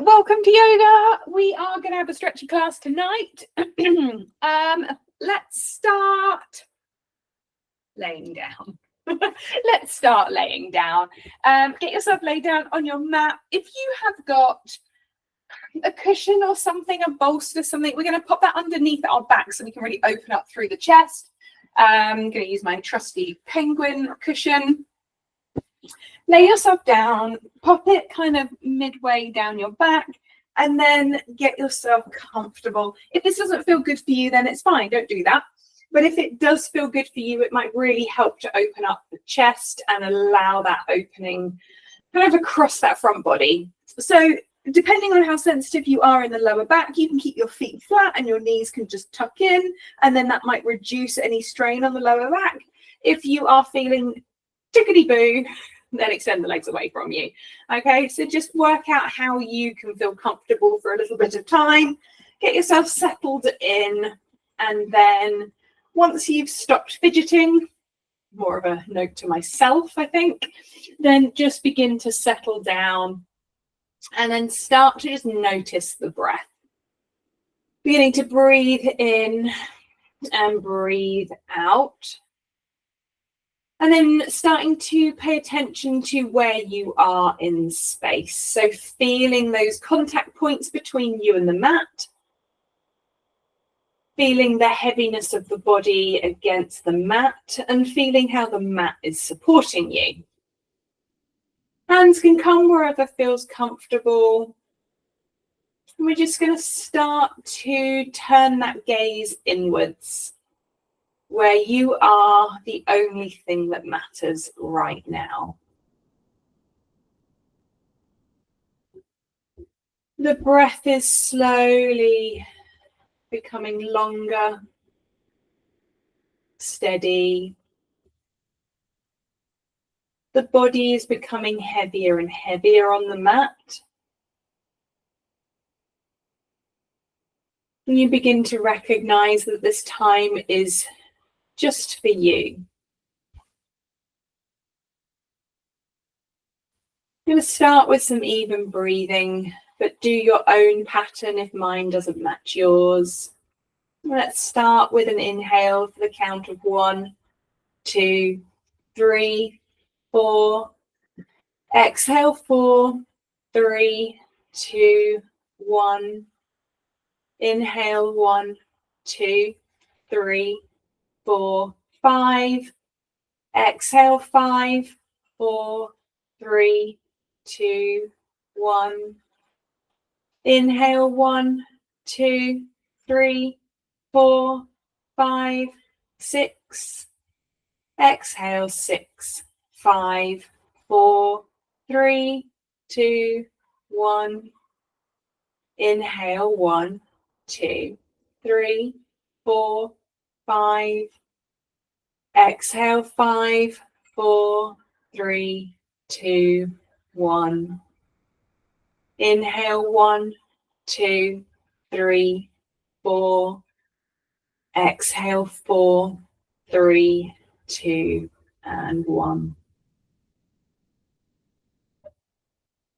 welcome to yoga. We are going to have a stretchy class tonight. Let's start laying down. Let's start laying down. Get yourself laid down on your mat. If you have got a cushion or something, a bolster, something, we're going to pop that underneath our back so we can really open up through the chest. I'm going to use my trusty penguin cushion. Lay yourself down, pop it kind of midway down your back, and then get yourself comfortable. If this doesn't feel good for you, then it's fine. Don't do that. But if it does feel good for you, it might really help to open up the chest and allow that opening kind of across that front body. So depending on how sensitive you are in the lower back, you can keep your feet flat and your knees can just tuck in, and then that might reduce any strain on the lower back. If you are feeling tickety-boo, then extend the legs away from you. Okay, so just work out how you can feel comfortable for a little bit of time. Get yourself settled in, and then once you've stopped fidgeting, more of a note to myself, I think, then just begin to settle down and then start to just notice the breath. Beginning to breathe in and breathe out. And then starting to pay attention to where you are in space. So feeling those contact points between you and the mat. Feeling the heaviness of the body against the mat and feeling how the mat is supporting you. Hands can come wherever feels comfortable. And we're just going to start to turn that gaze inwards, where you are the only thing that matters right now. The breath is slowly becoming longer, steady. The body is becoming heavier and heavier on the mat. And you begin to recognize that this time is just for you. I'm going to start with some even breathing, but do your own pattern if mine doesn't match yours. Let's start with an inhale for the count of 1, 2, 3, 4. Exhale 4, 3, 2, 1. Inhale 1, 2, 3, 4, 5. Exhale 5, 4, 3, 2, 1. Inhale 1, 2, 3, 4, 5, 6. Exhale 6, 5, 4, 3, 2, 1. Inhale 1, 2, 3, 4, 5. Exhale 5, 4, 3, 2, 1. Inhale 1, 2, 3, 4. Exhale 4, 3, 2, and 1.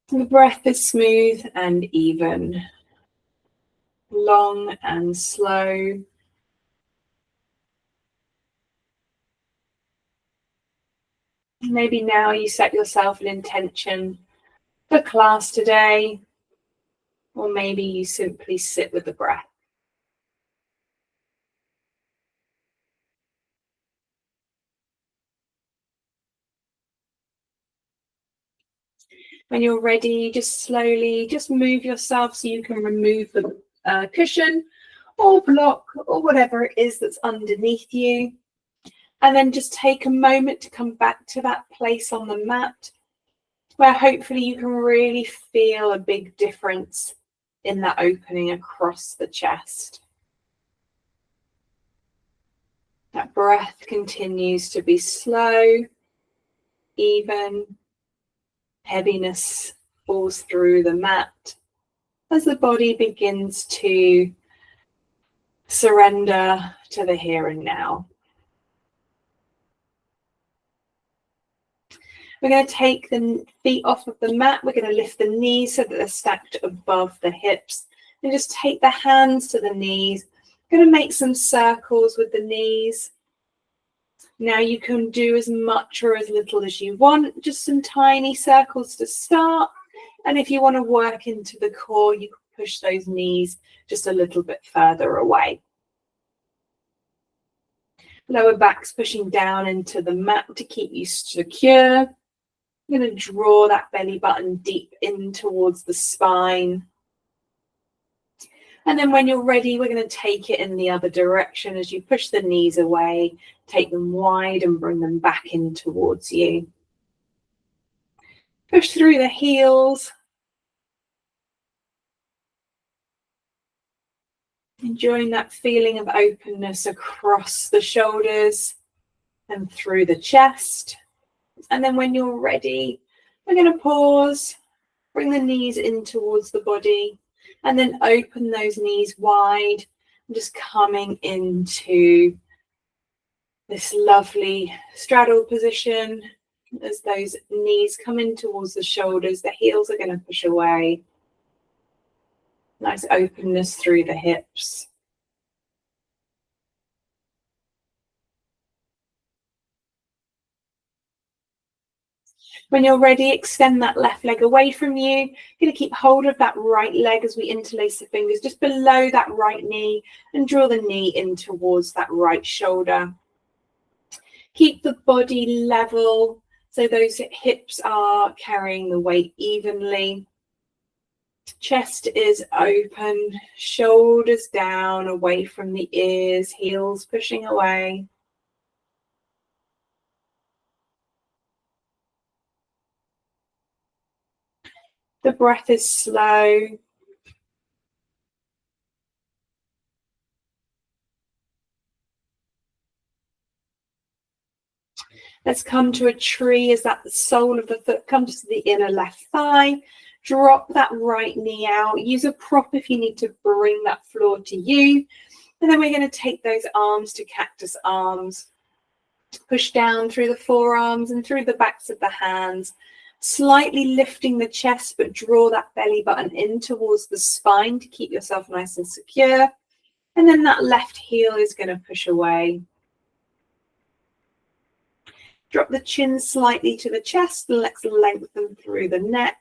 The breath is smooth and even, long and slow. Maybe now you set yourself an intention for class today, or maybe you simply sit with the breath. When you're ready, just slowly, just move yourself so you can remove the cushion or block or whatever it is that's underneath you. And then just take a moment to come back to that place on the mat where hopefully you can really feel a big difference in that opening across the chest. That breath continues to be slow, even. Heaviness falls through the mat as the body begins to surrender to the here and now. We're going to take the feet off of the mat. We're going to lift the knees so that they're stacked above the hips. And just take the hands to the knees. We're going to make some circles with the knees. Now you can do as much or as little as you want, just some tiny circles to start. And if you want to work into the core, you can push those knees just a little bit further away. Lower back's pushing down into the mat to keep you secure. I'm going to draw that belly button deep in towards the spine. And then when you're ready, we're going to take it in the other direction as you push the knees away, take them wide and bring them back in towards you. Push through the heels. Enjoying that feeling of openness across the shoulders and through the chest. And then when you're ready, we're going to pause, bring the knees in towards the body, and then open those knees wide, and just coming into this lovely straddle position. As those knees come in towards the shoulders, the heels are going to push away. Nice openness through the hips. When you're ready, extend that left leg away from you. You're going to keep hold of that right leg as we interlace the fingers just below that right knee and draw the knee in towards that right shoulder. Keep the body level so those hips are carrying the weight evenly. Chest is open, shoulders down, away from the ears, heels pushing away. The breath is slow. Let's come to a tree as that the sole of the foot comes to the inner left thigh. Drop that right knee out. Use a prop if you need to bring that floor to you. And then we're going to take those arms to cactus arms. Push down through the forearms and through the backs of the hands. Slightly lifting the chest, but draw that belly button in towards the spine to keep yourself nice and secure. And then that left heel is going to push away. Drop the chin slightly to the chest and let's lengthen through the neck.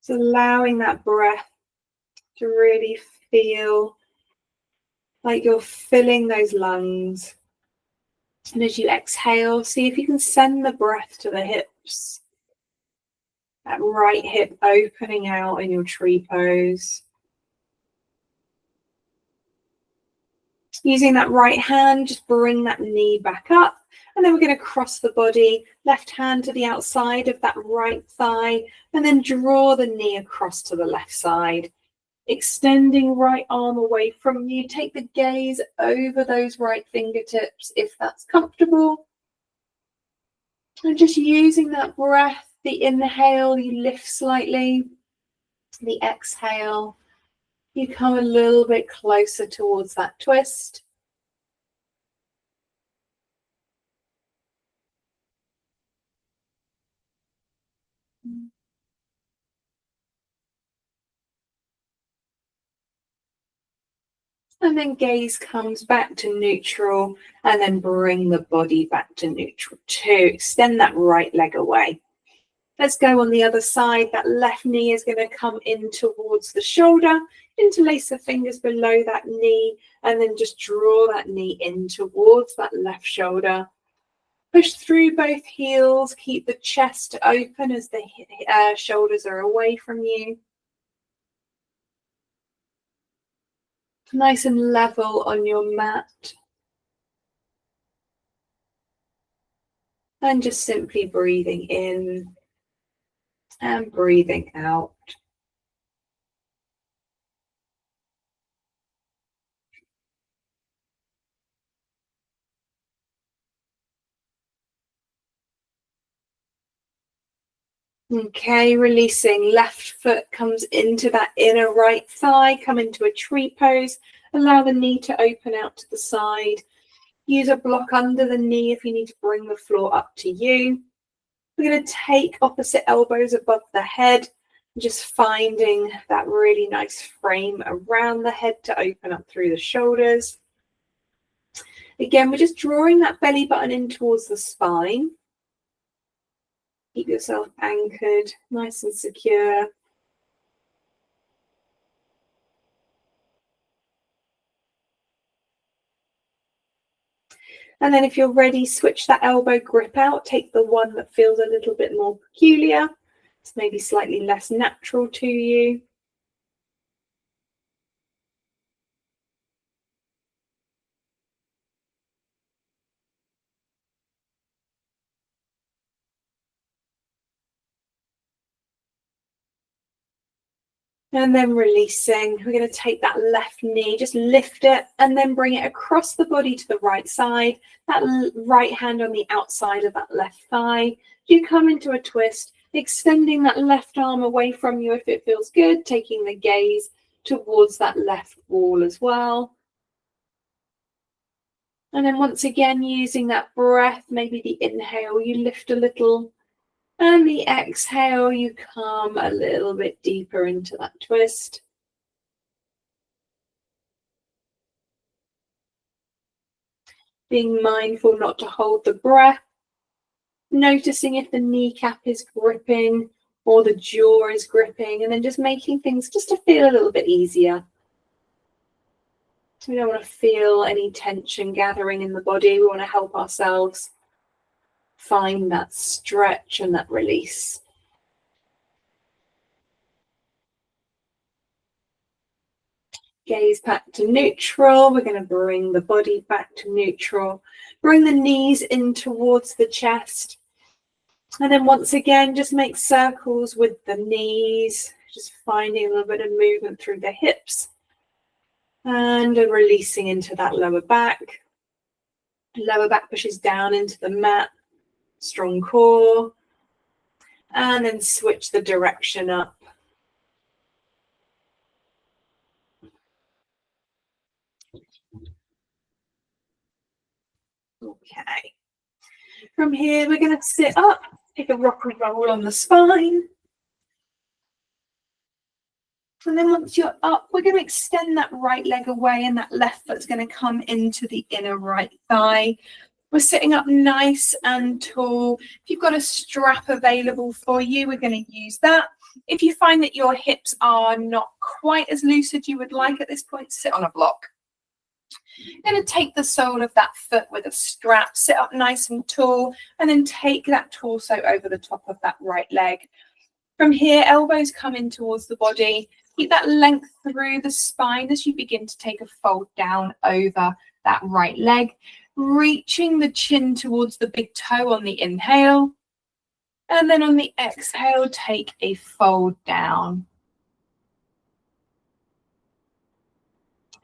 So allowing that breath to really feel like you're filling those lungs. And as you exhale, see if you can send the breath to the hips. That right hip opening out in your tree pose. Using that right hand, just bring that knee back up. And then we're going to cross the body, left hand to the outside of that right thigh, and then draw the knee across to the left side. Extending right arm away from you. Take the gaze over those right fingertips if that's comfortable. And just using that breath, the inhale, you lift slightly. The exhale, you come a little bit closer towards that twist. And then gaze comes back to neutral, and then bring the body back to neutral too. Extend that right leg away. Let's go on the other side. That left knee is going to come in towards the shoulder. Interlace the fingers below that knee, and then just draw that knee in towards that left shoulder. Push through both heels. Keep the chest open as the shoulders are away from you. Nice and level on your mat. And just simply breathing in and breathing out. Okay, releasing. Left foot comes into that inner right thigh. Come into a tree pose. Allow the knee to open out to the side. Use a block under the knee if you need to bring the floor up to you. We're going to take opposite elbows above the head, just finding that really nice frame around the head to open up through the shoulders. Again, we're just drawing that belly button in towards the spine. Keep yourself anchored, nice and secure. And then if you're ready, switch that elbow grip out. Take the one that feels a little bit more peculiar. It's maybe slightly less natural to you. And then releasing. We're going to take that left knee, just lift it and then bring it across the body to the right side. That right hand on the outside of that left thigh. You come into a twist, extending that left arm away from you if it feels good, taking the gaze towards that left wall as well. And then once again, using that breath, maybe the inhale, you lift a little, and the exhale, you come a little bit deeper into that twist. Being mindful not to hold the breath, noticing if the kneecap is gripping or the jaw is gripping, and then just making things just to feel a little bit easier. We don't want to feel any tension gathering in the body. We want to help ourselves find that stretch and that release. Gaze back to neutral. We're going to bring the body back to neutral. Bring the knees in towards the chest. And then once again, just make circles with the knees, just finding a little bit of movement through the hips. And releasing into that lower back. Lower back pushes down into the mat. Strong core. And then switch the direction up. Okay. From here, we're going to sit up, take a rock and roll on the spine. And then once you're up, we're going to extend that right leg away and that left foot's going to come into the inner right thigh. We're sitting up nice and tall. If you've got a strap available for you, we're going to use that. If you find that your hips are not quite as loose as you would like at this point, sit on a block. You're going to take the sole of that foot with a strap, sit up nice and tall, and then take that torso over the top of that right leg. From here, elbows come in towards the body. Keep that length through the spine as you begin to take a fold down over that right leg, reaching the chin towards the big toe on the inhale. And then on the exhale, take a fold down.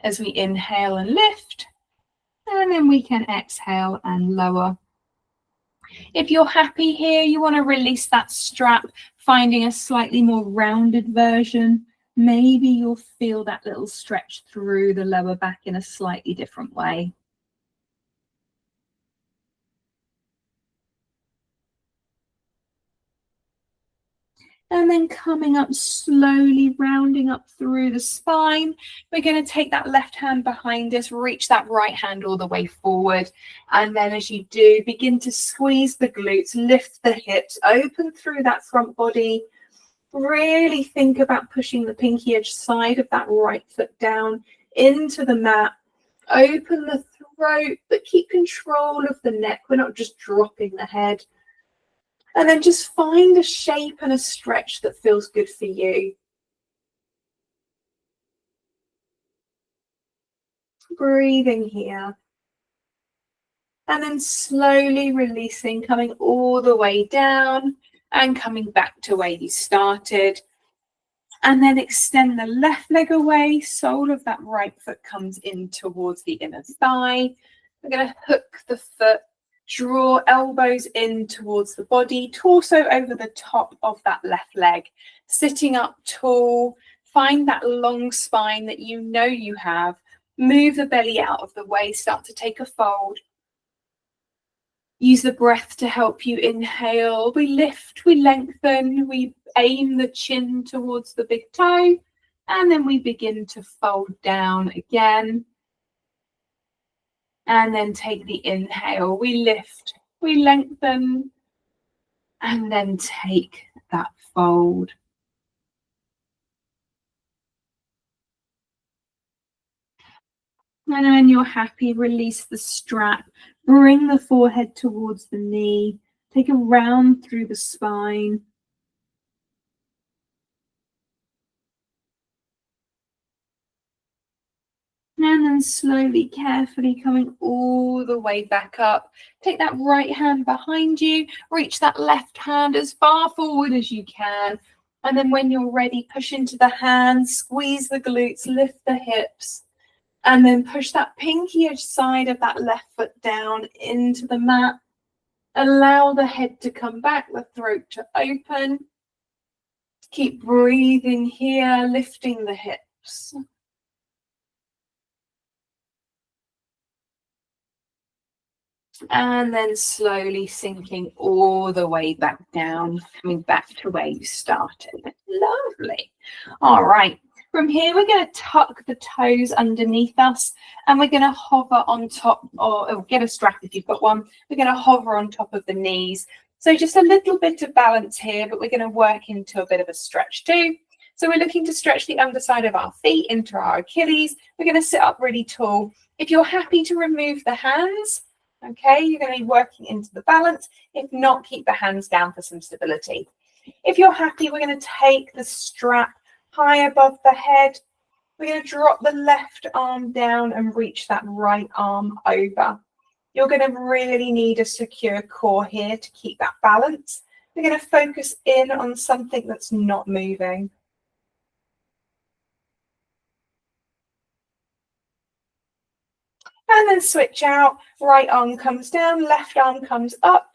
As we inhale and lift, and then we can exhale and lower. If you're happy here, you want to release that strap, finding a slightly more rounded version. Maybe you'll feel that little stretch through the lower back in a slightly different way. And then coming up slowly, rounding up through the spine. We're going to take that left hand behind us, reach that right hand all the way forward. And then as you do, begin to squeeze the glutes, lift the hips, open through that front body. Really think about pushing the pinky edge side of that right foot down into the mat. Open the throat, but keep control of the neck. We're not just dropping the head. And then just find a shape and a stretch that feels good for you. Breathing here. And then slowly releasing, coming all the way down and coming back to where you started. And then extend the left leg away. Sole of that right foot comes in towards the inner thigh. We're going to hook the foot Draw elbows in towards the body, torso over the top of that left leg. Sitting up tall, find that long spine that you know you have. Move the belly out of the way, start to take a fold. Use the breath to help you inhale. We lift, we lengthen, we aim the chin towards the big toe, and then we begin to fold down again. And then take the inhale. We lift, we lengthen, and then take that fold. And when you're happy, release the strap. Bring the forehead towards the knee. Take a round through the spine. And then slowly, carefully coming all the way back up. Take that right hand behind you. Reach that left hand as far forward as you can. And then when you're ready, push into the hands, squeeze the glutes, lift the hips. And then push that pinky side of that left foot down into the mat. Allow the head to come back, the throat to open. Keep breathing here, lifting the hips. And then slowly sinking all the way back down, coming back to where you started. Lovely. All right. From here, we're going to tuck the toes underneath us, and we're going to hover on top, or get a strap if you've got one. We're going to hover on top of the knees. So just a little bit of balance here, but we're going to work into a bit of a stretch too. So we're looking to stretch the underside of our feet into our Achilles. We're going to sit up really tall. If you're happy to remove the hands, okay, you're going to be working into the balance. If not, keep the hands down for some stability. If you're happy, we're going to take the strap high above the head. We're going to drop the left arm down and reach that right arm over. You're going to really need a secure core here to keep that balance. We're going to focus in on something that's not moving. And then switch out. Right arm comes down, left arm comes up,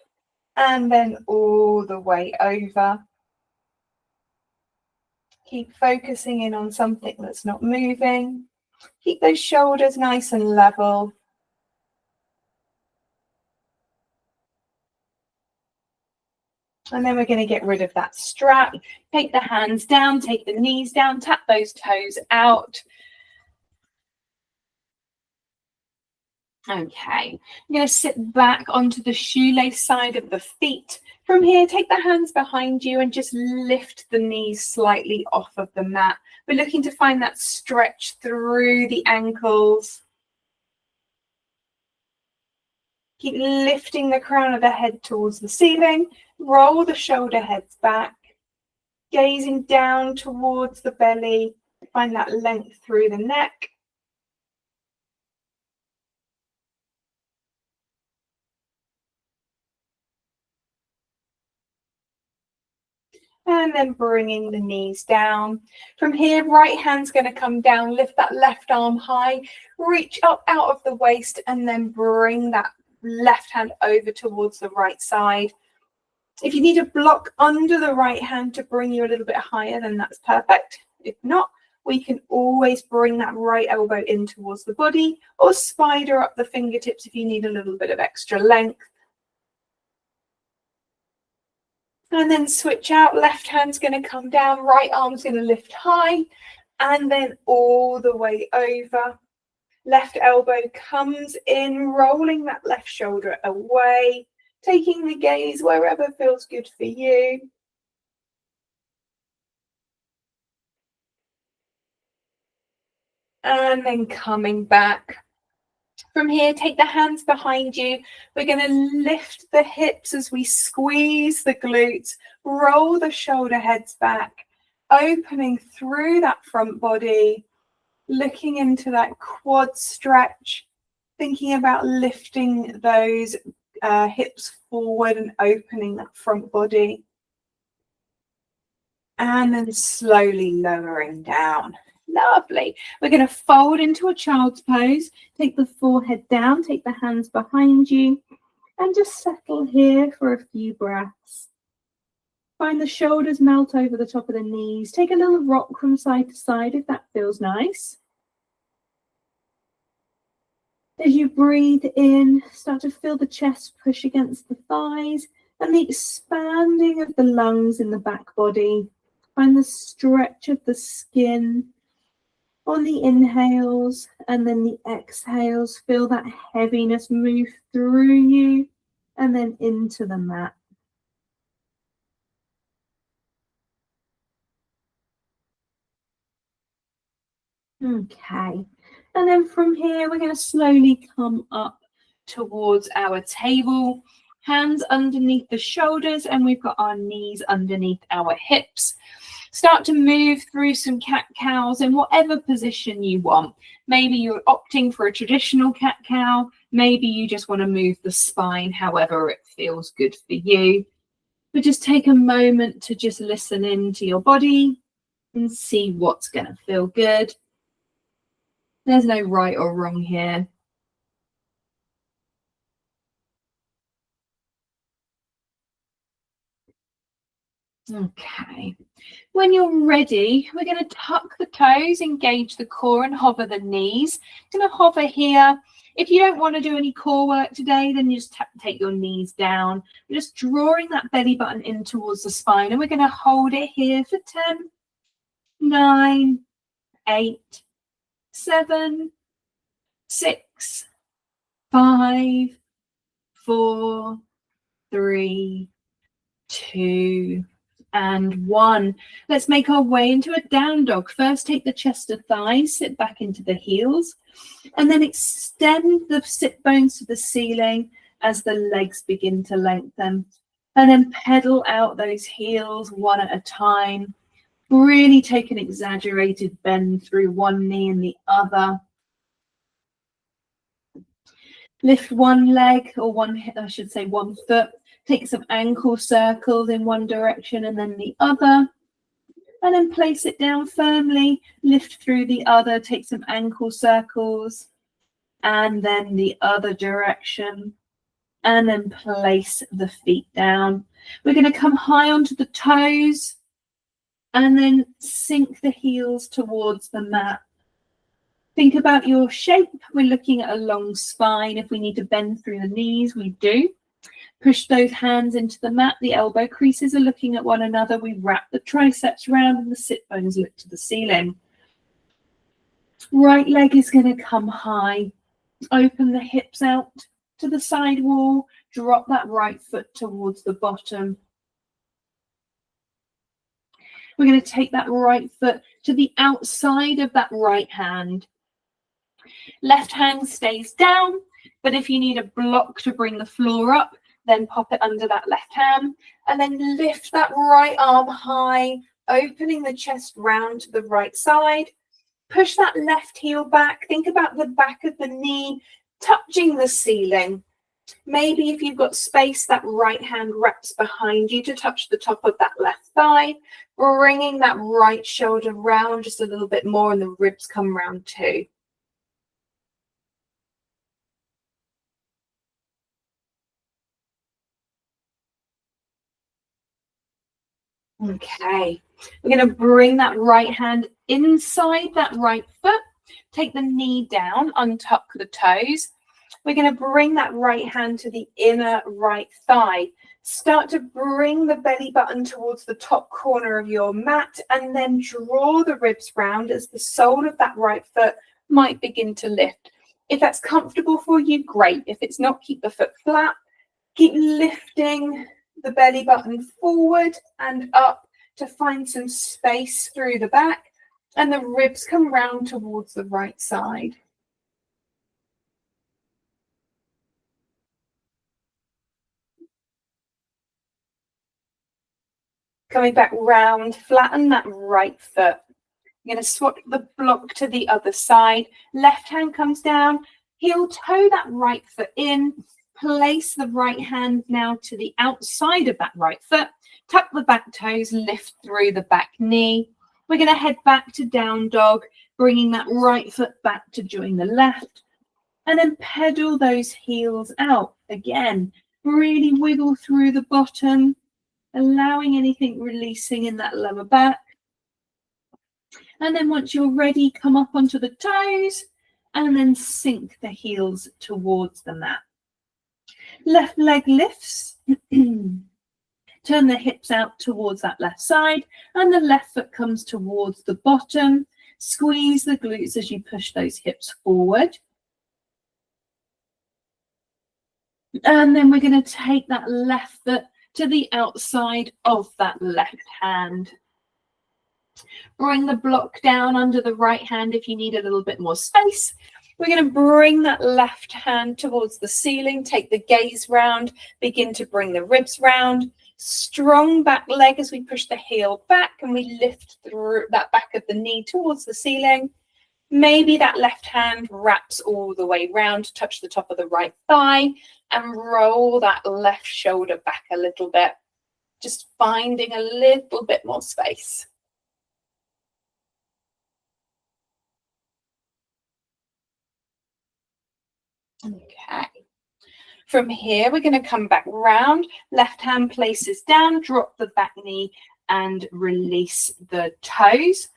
and then all the way over. Keep focusing in on something that's not moving. Keep those shoulders nice and level. And then we're going to get rid of that strap. Take the hands down, take the knees down, tap those toes out. Okay, I'm going to sit back onto the shoelace side of the feet. From here, take the hands behind you and just lift the knees slightly off of the mat. We're looking to find that stretch through the ankles. Keep lifting the crown of the head towards the ceiling. Roll the shoulder heads back. Gazing down towards the belly. Find that length through the neck. And then bringing the knees down. From here, right hand's going to come down, lift that left arm high, reach up out of the waist, and then bring that left hand over towards the right side. If you need a block under the right hand to bring you a little bit higher, then that's perfect. If not, we can always bring that right elbow in towards the body or spider up the fingertips if you need a little bit of extra length. And then switch out. Left hand's going to come down, right arm's going to lift high, and then all the way over. Left elbow comes in, rolling that left shoulder away, taking the gaze wherever feels good for you. And then coming back. From here, take the hands behind you. We're going to lift the hips as we squeeze the glutes, roll the shoulder heads back, opening through that front body, looking into that quad stretch, thinking about lifting those hips forward and opening that front body. And then slowly lowering down. Lovely. We're going to fold into a child's pose. Take the forehead down, take the hands behind you. And just settle here for a few breaths. Find the shoulders melt over the top of the knees. Take a little rock from side to side if that feels nice. As you breathe in, start to feel the chest push against the thighs and the expanding of the lungs in the back body. Find the stretch of the skin on the inhales, and then the exhales. Feel that heaviness move through you and then into the mat. Okay, and then from here, we're going to slowly come up towards our table, hands underneath the shoulders, and we've got our knees underneath our hips. Start to move through some cat-cows in whatever position you want. Maybe you're opting for a traditional cat-cow. Maybe you just want to move the spine however it feels good for you. But just take a moment to just listen into your body and see what's going to feel good. There's no right or wrong here. Okay. When you're ready, we're going to tuck the toes, engage the core and hover the knees. Going to hover here. If you don't want to do any core work today, then you just take your knees down. We're just drawing that belly button in towards the spine, and we're going to hold it here for 10, 9, 8, 7, 6, 5, 4, 3, 2, and 1. Let's make our way into a down dog. First, take the chest to thighs, sit back into the heels, and then extend the sit bones to the ceiling as the legs begin to lengthen. And then pedal out those heels one at a time. Really take an exaggerated bend through one knee and the other. Lift one leg, or one foot. Take some ankle circles in one direction and then the other. And then place it down firmly. Lift through the other. Take some ankle circles. And then the other direction. And then place the feet down. We're going to come high onto the toes. And then sink the heels towards the mat. Think about your shape. We're looking at a long spine. If we need to bend through the knees, we do. Push those hands into the mat. The elbow creases are looking at one another. We wrap the triceps round and the sit bones look to the ceiling. Right leg is going to come high. Open the hips out to the side wall. Drop that right foot towards the bottom. We're going to take that right foot to the outside of that right hand. Left hand stays down, but if you need a block to bring the floor up, then pop it under that left hand and then lift that right arm high, opening the chest round to the right side. Push that left heel back. Think about the back of the knee touching the ceiling. Maybe if you've got space, that right hand wraps behind you to touch the top of that left thigh, bringing that right shoulder round just a little bit more and the ribs come round too. Okay, we're going to bring that right hand inside that right foot. Take the knee down, untuck the toes. We're going to bring that right hand to the inner right thigh. Start to bring the belly button towards the top corner of your mat and then draw the ribs round as the sole of that right foot might begin to lift. If that's comfortable for you, great. If it's not, keep the foot flat. Keep lifting the belly button forward and up to find some space through the back, and the ribs come round towards the right side. Coming back round, flatten that right foot. You're going to swap the block to the other side. Left hand comes down, heel toe that right foot in. Place the right hand now to the outside of that right foot. Tuck the back toes, lift through the back knee. We're going to head back to down dog, bringing that right foot back to join the left. And then pedal those heels out. Again, Really wiggle through the bottom, allowing anything releasing in that lower back. And then once you're ready, come up onto the toes and then sink the heels towards the mat. Left leg lifts. Turn the hips out towards that left side and the left foot comes towards the bottom. Squeeze the glutes as you push those hips forward. And then we're going to take that left foot to the outside of that left hand. Bring the block down under the right hand if you need a little bit more space. We're going to bring that left hand towards the ceiling, take the gaze round, begin to bring the ribs round. Strong back leg as we push the heel back and we lift through that back of the knee towards the ceiling. Maybe that left hand wraps all the way round, touch the top of the right thigh and roll that left shoulder back a little bit, just finding a little bit more space. Okay. From here, we're going to come back round. Left hand places down, drop the back knee and release the toes.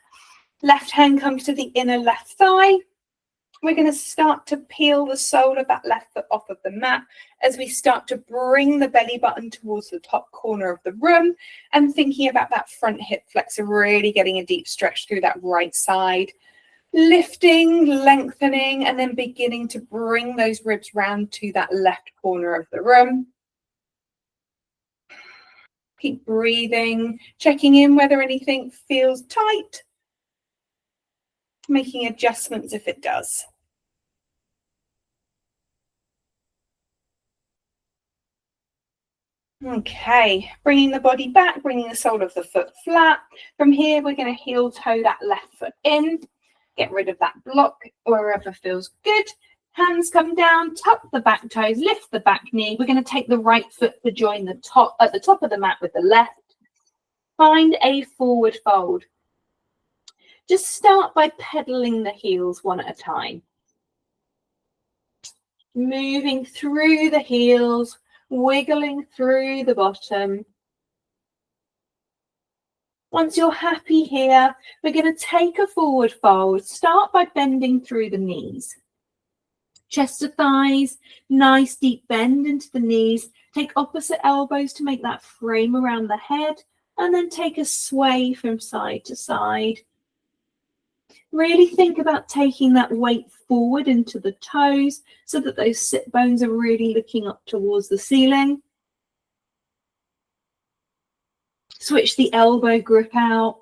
Left hand comes to the inner left thigh. We're going to start to peel the sole of that left foot off of the mat as we start to bring the belly button towards the top corner of the room and thinking about that front hip flexor, really getting a deep stretch through that right side. Lifting, lengthening, and then beginning to bring those ribs round to that left corner of the room. Keep breathing, checking in whether anything feels tight, making adjustments if it does. Okay, bringing the body back, bringing the sole of the foot flat. From here, we're going to heel toe that left foot in. Get rid of that block wherever feels good. Hands come down, tuck the back toes, lift the back knee. We're going to take the right foot to join the top at the top of the mat with the left. Find a forward fold. Just start by pedaling the heels one at a time. Moving through the heels, wiggling through the bottom. Once you're happy here, we're going to take a forward fold. Start by bending through the knees. Chest to thighs, nice deep bend into the knees. Take opposite elbows to make that frame around the head, and then take a sway from side to side. Really think about taking that weight forward into the toes so that those sit bones are really looking up towards the ceiling. Switch the elbow grip out.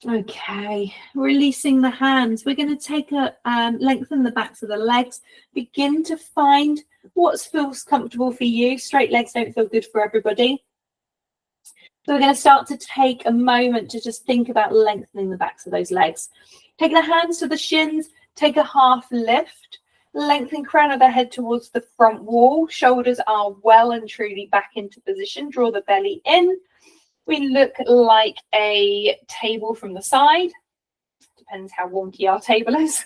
Okay, releasing the hands. We're going to take a lengthen the backs of the legs. Begin to find what feels comfortable for you. Straight legs don't feel good for everybody. So we're going to start to take a moment to just think about lengthening the backs of those legs. Take the hands to the shins. Take a half lift. Lengthen crown of the head towards the front wall. Shoulders are well and truly back into position. Draw the belly in. We look like a table from the side. Depends how wonky our table is.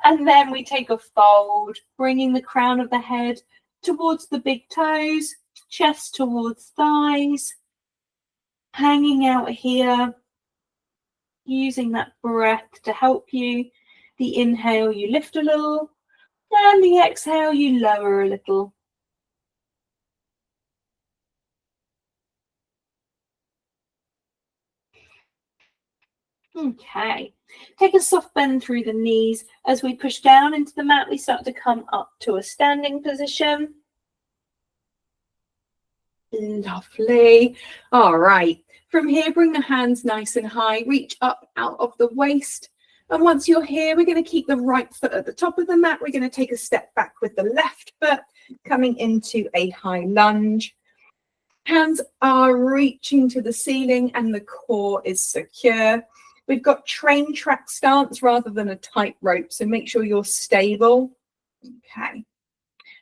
And then we take a fold, bringing the crown of the head towards the big toes, chest towards thighs, hanging out here, using that breath to help you. The inhale, you lift a little, and the exhale, you lower a little. Okay, take a soft bend through the knees. As we push down into the mat, we start to come up to a standing position. Lovely. All right, from here, bring the hands nice and high, reach up out of the waist. And once you're here, we're going to keep the right foot at the top of the mat. We're going to take a step back with the left foot, coming into a high lunge. Hands are reaching to the ceiling and the core is secure. We've got train track stance rather than a tightrope, so make sure you're stable. Okay.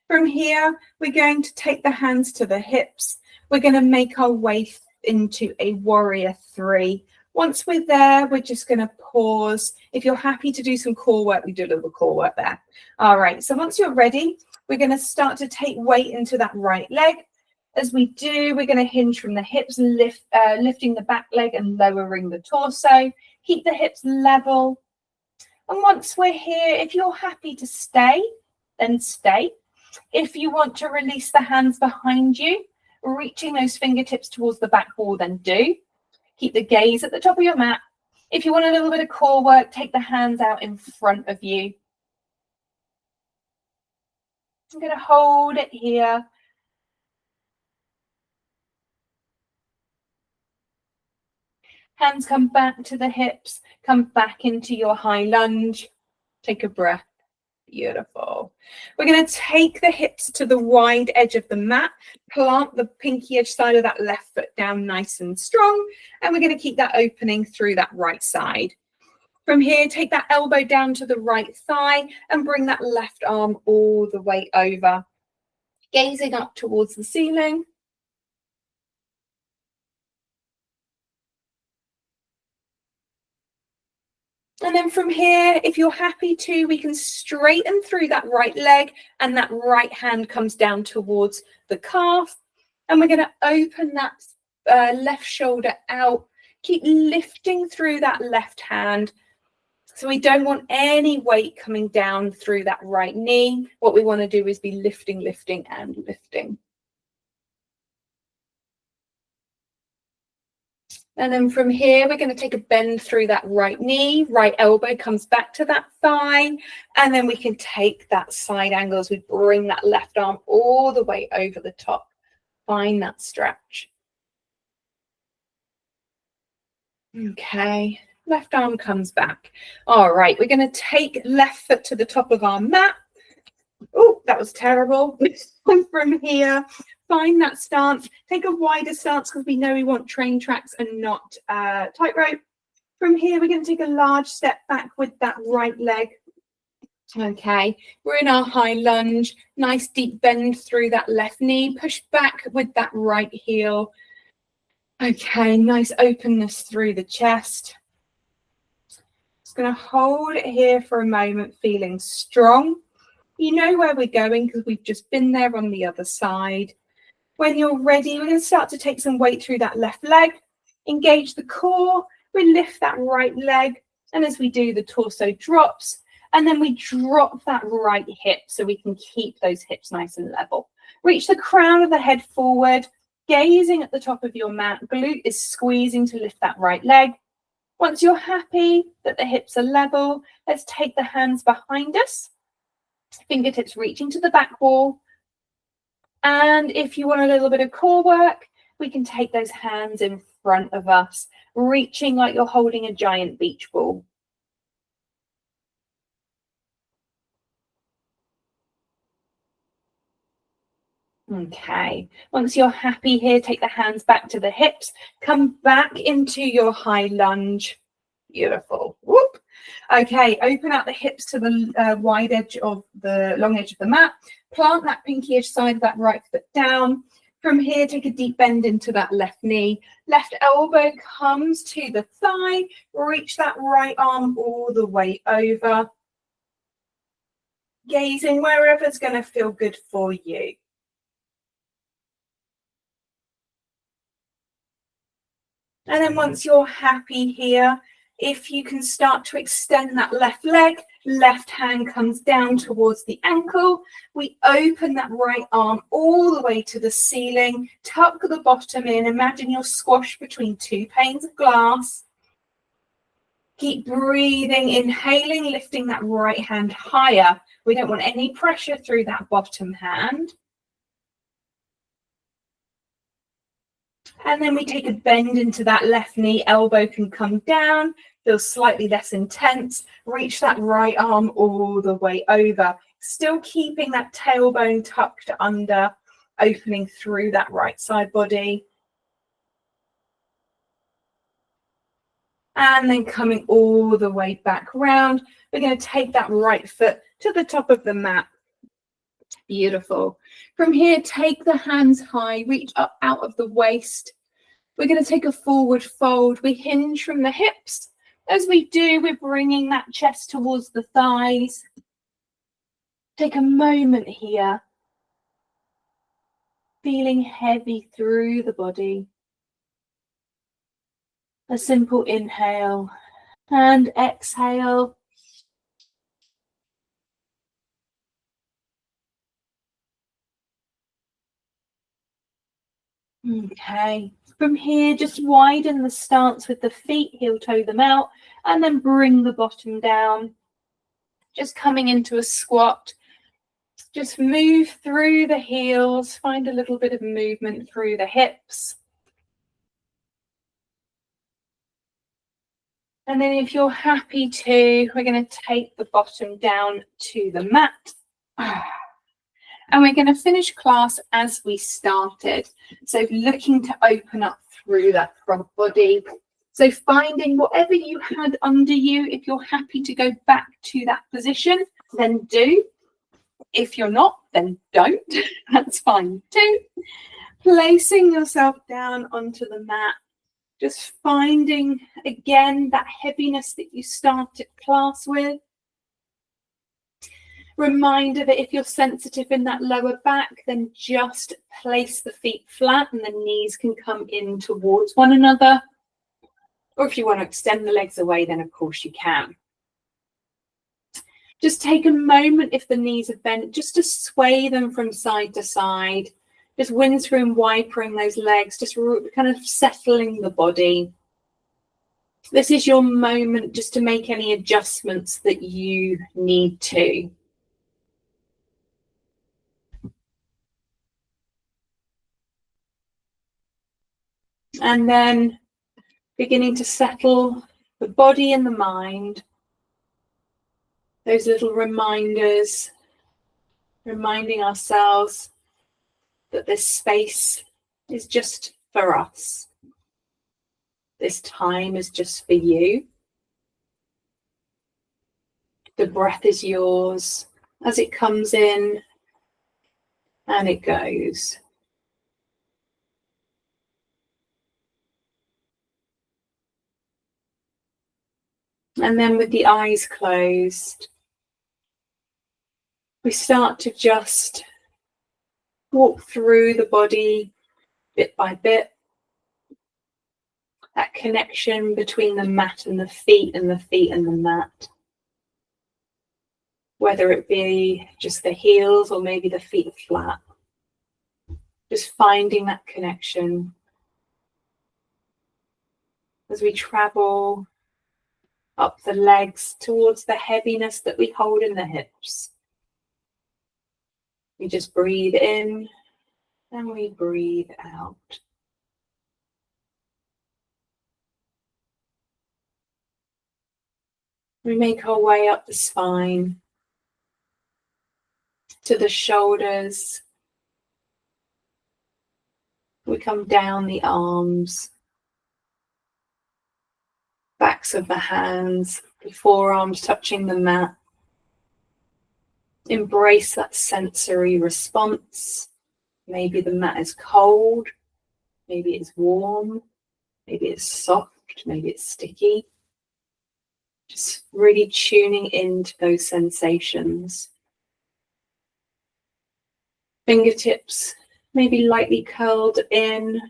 From here, we're going to take the hands to the hips. We're going to make our way into a warrior three. Once we're there, we're just going to pause. If you're happy to do some core work, we do a little core work there. All right, so once you're ready, we're going to start to take weight into that right leg. As we do, we're going to hinge from the hips, lifting the back leg and lowering the torso. Keep the hips level. And once we're here, if you're happy to stay, then stay. If you want to release the hands behind you, reaching those fingertips towards the back wall, then do. Keep the gaze at the top of your mat. If you want a little bit of core work, take the hands out in front of you. I'm going to hold it here. Hands come back to the hips, come back into your high lunge. Take a breath. Beautiful. We're going to take the hips to the wide edge of the mat, plant the pinky edge side of that left foot down nice and strong, and we're going to keep that opening through that right side. From here, take that elbow down to the right thigh and bring that left arm all the way over, gazing up towards the ceiling. And then from here, if you're happy to, we can straighten through that right leg and that right hand comes down towards the calf. And we're going to open that left shoulder out. Keep lifting through that left hand. So we don't want any weight coming down through that right knee. What we want to do is be lifting, lifting, and lifting. And then from here, we're going to take a bend through that right knee, right elbow comes back to that thigh, and then we can take that side angle as we bring that left arm all the way over the top. Find that stretch. Okay, left arm comes back. All right, we're going to take left foot to the top of our mat. Oh, that was terrible. From here, find that stance. Take a wider stance because we know we want train tracks and not tightrope. From here, we're going to take a large step back with that right leg. Okay, we're in our high lunge. Nice deep bend through that left knee. Push back with that right heel. Okay, nice openness through the chest. Just going to hold it here for a moment, feeling strong. You know where we're going because we've just been there on the other side. When you're ready, we're going to start to take some weight through that left leg. Engage the core. We lift that right leg. And as we do, the torso drops. And then we drop that right hip so we can keep those hips nice and level. Reach the crown of the head forward, gazing at the top of your mat. Glute is squeezing to lift that right leg. Once you're happy that the hips are level, let's take the hands behind us. Fingertips reaching to the back wall. And if you want a little bit of core work, we can take those hands in front of us, reaching like you're holding a giant beach ball. Okay, once you're happy here, take the hands back to the hips, come back into your high lunge. Beautiful. Whoop. Okay, open out the hips to the wide edge of the long edge of the mat. Plant that pinky edge side of that right foot down. From here, take a deep bend into that left knee. Left elbow comes to the thigh. Reach that right arm all the way over. Gazing wherever's going to feel good for you. And then once you're happy here, if you can start to extend that left leg, left hand comes down towards the ankle. We open that right arm all the way to the ceiling, tuck the bottom in. Imagine you're squashed between two panes of glass. Keep breathing, inhaling, lifting that right hand higher. We don't want any pressure through that bottom hand. And then we take a bend into that left knee, elbow can come down, feel slightly less intense. Reach that right arm all the way over. Still keeping that tailbone tucked under, opening through that right side body. And then coming all the way back round. We're going to take that right foot to the top of the mat. Beautiful. From here, take the hands high, reach up out of the waist. We're going to take a forward fold. We hinge from the hips. As we do, we're bringing that chest towards the thighs. Take a moment here, feeling heavy through the body. A simple inhale and exhale. Okay, from here, just widen the stance with the feet, heel toe them out, and then bring the bottom down. Just coming into a squat. Just move through the heels, find a little bit of movement through the hips. And then if you're happy to, we're going to take the bottom down to the mat. And we're going to finish class as we started. So looking to open up through that front body. So finding whatever you had under you, if you're happy to go back to that position, then do. If you're not, then don't. That's fine too. Placing yourself down onto the mat. Just finding, again, that heaviness that you started class with. Reminder that if you're sensitive in that lower back, then just place the feet flat and the knees can come in towards one another. Or if you want to extend the legs away, then of course you can. Just take a moment if the knees are bent, just to sway them from side to side. Just winds through and wipering those legs, just kind of settling the body. This is your moment just to make any adjustments that you need to. And then beginning to settle the body and the mind. Those little reminders, reminding ourselves that this space is just for us. This time is just for you. The breath is yours as it comes in and it goes. And then with the eyes closed, we start to just walk through the body bit by bit. That connection between the mat and the feet and the feet and the mat. Whether it be just the heels or maybe the feet flat. Just finding that connection as we travel up the legs towards the heaviness that we hold in the hips. We just breathe in and we breathe out. We make our way up the spine to the shoulders. We come down the arms, backs of the hands, the forearms touching the mat. Embrace that sensory response. Maybe the mat is cold, maybe it's warm, maybe it's soft, maybe it's sticky. Just really tuning into those sensations. Fingertips maybe lightly curled in.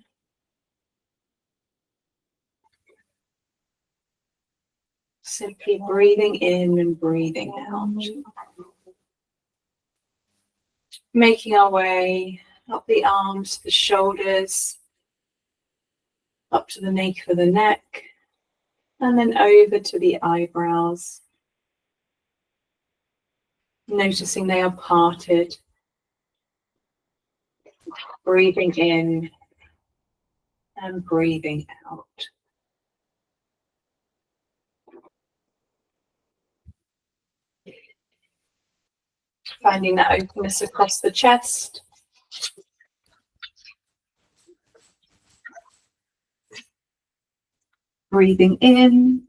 Simply breathing in and breathing out. Making our way up the arms, the shoulders, up to the nape of the neck, and then over to the eyebrows. Noticing they are parted. Breathing in and breathing out. Finding that openness across the chest. Breathing in,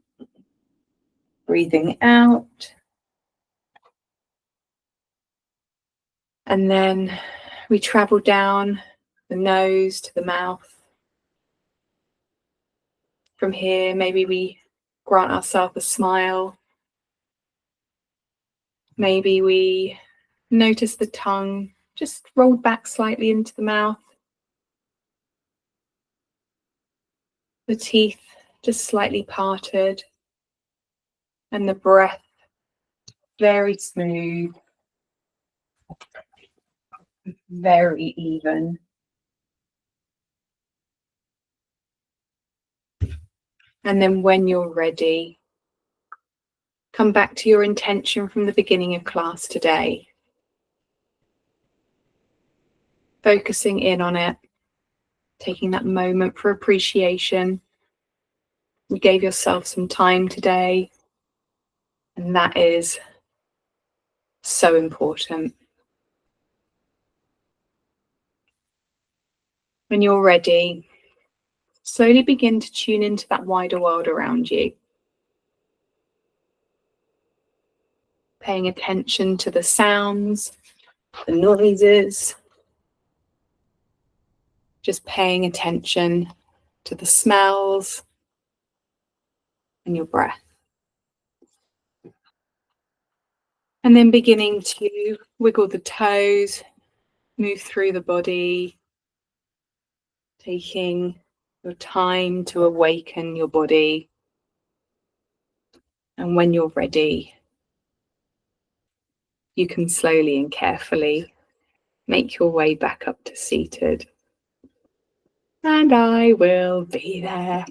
breathing out. And then we travel down the nose to the mouth. From here, maybe we grant ourselves a smile. Maybe we notice the tongue just rolled back slightly into the mouth. The teeth just slightly parted. And the breath very smooth, very even. And then when you're ready, come back to your intention from the beginning of class today. Focusing in on it, taking that moment for appreciation. You gave yourself some time today, and that is so important. When you're ready, slowly begin to tune into that wider world around you. Paying attention to the sounds, the noises, just paying attention to the smells and your breath. And then beginning to wiggle the toes, move through the body, taking your time to awaken your body. And when you're ready, you can slowly and carefully make your way back up to seated. And I will be there.